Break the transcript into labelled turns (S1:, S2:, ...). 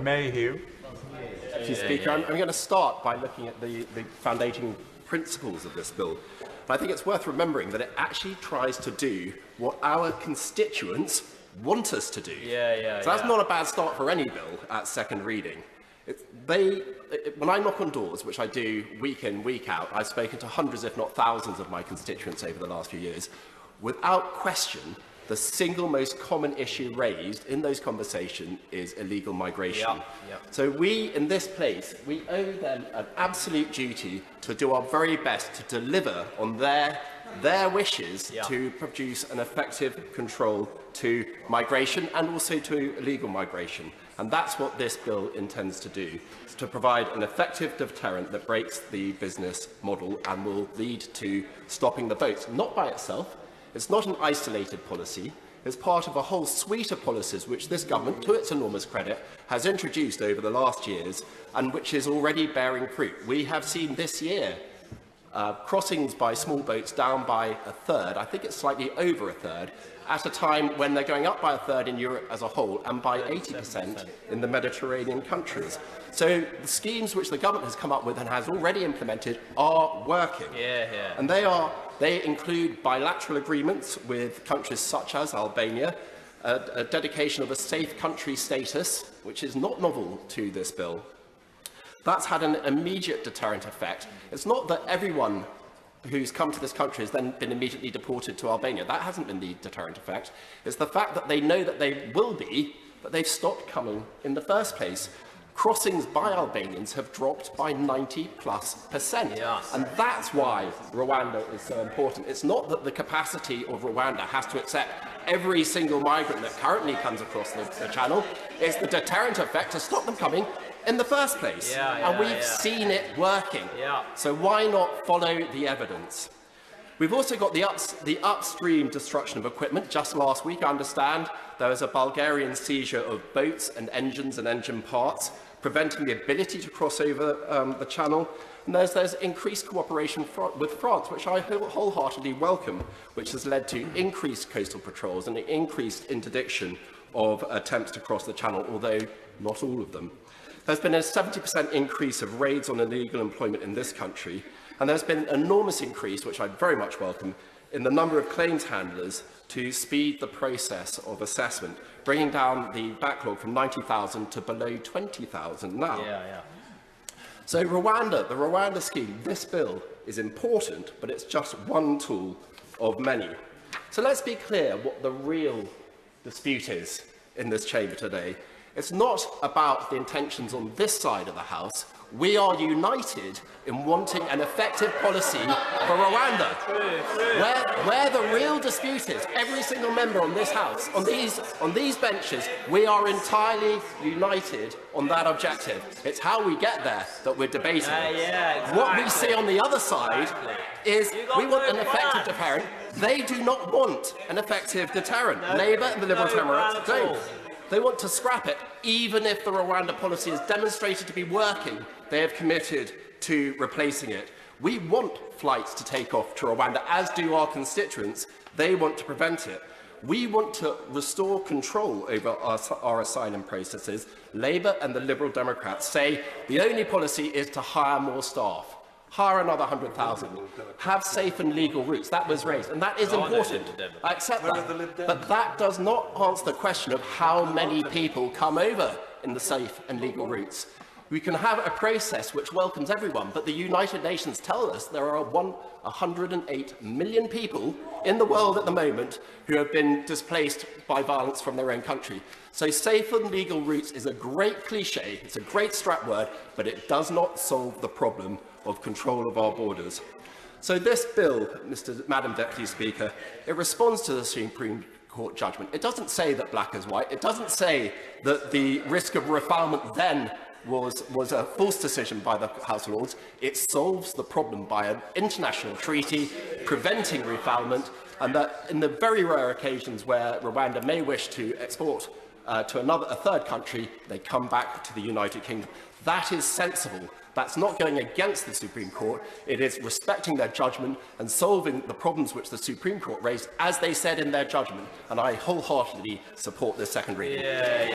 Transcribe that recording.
S1: Mayhew.
S2: Thank you, Speaker. I'm going to start by looking at the founding principles of this bill. But I think it's worth remembering that it actually tries to do what our constituents want us to do. So that's not a bad start for any bill at second reading. When I knock on doors, which I do week in, week out, I've spoken to hundreds, if not thousands, of my constituents over the last few years. Without question, the single most common issue raised in those conversations is illegal migration. So we, in this place, we owe them an absolute duty to do our very best to deliver on their wishes to produce an effective control to migration and also to illegal migration. And that's what this bill intends to do, to provide an effective deterrent that breaks the business model and will lead to stopping the votes, not by itself. It's not an isolated policy. It's part of a whole suite of policies which this government, to its enormous credit, has introduced over the last years and which is already bearing fruit. We have seen this year crossings by small boats down by a third, I think it's slightly over a third, at a time when they're going up by a third in Europe as a whole and by 80% in the Mediterranean countries. So the schemes which the government has come up with and has already implemented are working. And they include bilateral agreements with countries such as Albania, a dedication of a safe country status, which is not novel to this bill. That's had an immediate deterrent effect. It's not that everyone who's come to this country has then been immediately deported to Albania. That hasn't been the deterrent effect. It's the fact that they know that they will be, but they've stopped coming in the first place. Crossings by Albanians have dropped by 90+%. And that's why Rwanda is so important. It's not that the capacity of Rwanda has to accept every single migrant that currently comes across the channel. It's the deterrent effect to stop them coming in the first place. And we've seen it working. So why not follow the evidence? We've also got the upstream destruction of equipment. Just last week, I understand, there was a Bulgarian seizure of boats and engines and engine parts, preventing the ability to cross over the channel. And there's increased cooperation with France, which I wholeheartedly welcome, which has led to increased coastal patrols and an increased interdiction of attempts to cross the channel, although not all of them. There's been a 70% increase of raids on illegal employment in this country, and there's been an enormous increase, which I very much welcome, in the number of claims handlers to speed the process of assessment, bringing down the backlog from 90,000 to below 20,000 now. So the Rwanda scheme, this bill is important, but it's just one tool of many. So let's be clear what the real dispute is in this chamber today. It's not about the intentions on this side of the House. We are united in wanting an effective policy for Rwanda. Where the real dispute is, every single member on this House, on these benches, we are entirely united on that objective. It's how we get there that we're debating. What we see on the other side is we want an effective deterrent. They do not want an effective deterrent. Labour and the Liberal Democrats don't. They want to scrap it, even if the Rwanda policy is demonstrated to be working. They have committed to replacing it. We want flights to take off to Rwanda, as do our constituents. They want to prevent it. We want to restore control over our asylum processes. Labour and the Liberal Democrats say the only policy is to hire more staff. Hire another 100,000. Have safe and legal routes. That was raised, and that is important. I accept that. But that does not answer the question of how many people come over in the safe and legal routes. We can have a process which welcomes everyone, but the United Nations tell us there are 108 million people in the world at the moment who have been displaced by violence from their own country. So safe and legal routes is a great cliche, it's a great strap word, but it does not solve the problem of control of our borders. So this bill, Madam Deputy Speaker, it responds to the Supreme Court judgment. It doesn't say that black is white. It doesn't say that the risk of refoulement then was a false decision by the House of Lords. It solves the problem by an international treaty preventing refoulement, and that in the very rare occasions where Rwanda may wish to export to a third country, they come back to the United Kingdom. That is sensible. That's not going against the Supreme Court. It is respecting their judgment and solving the problems which the Supreme Court raised, as they said in their judgment. And I wholeheartedly support this second reading.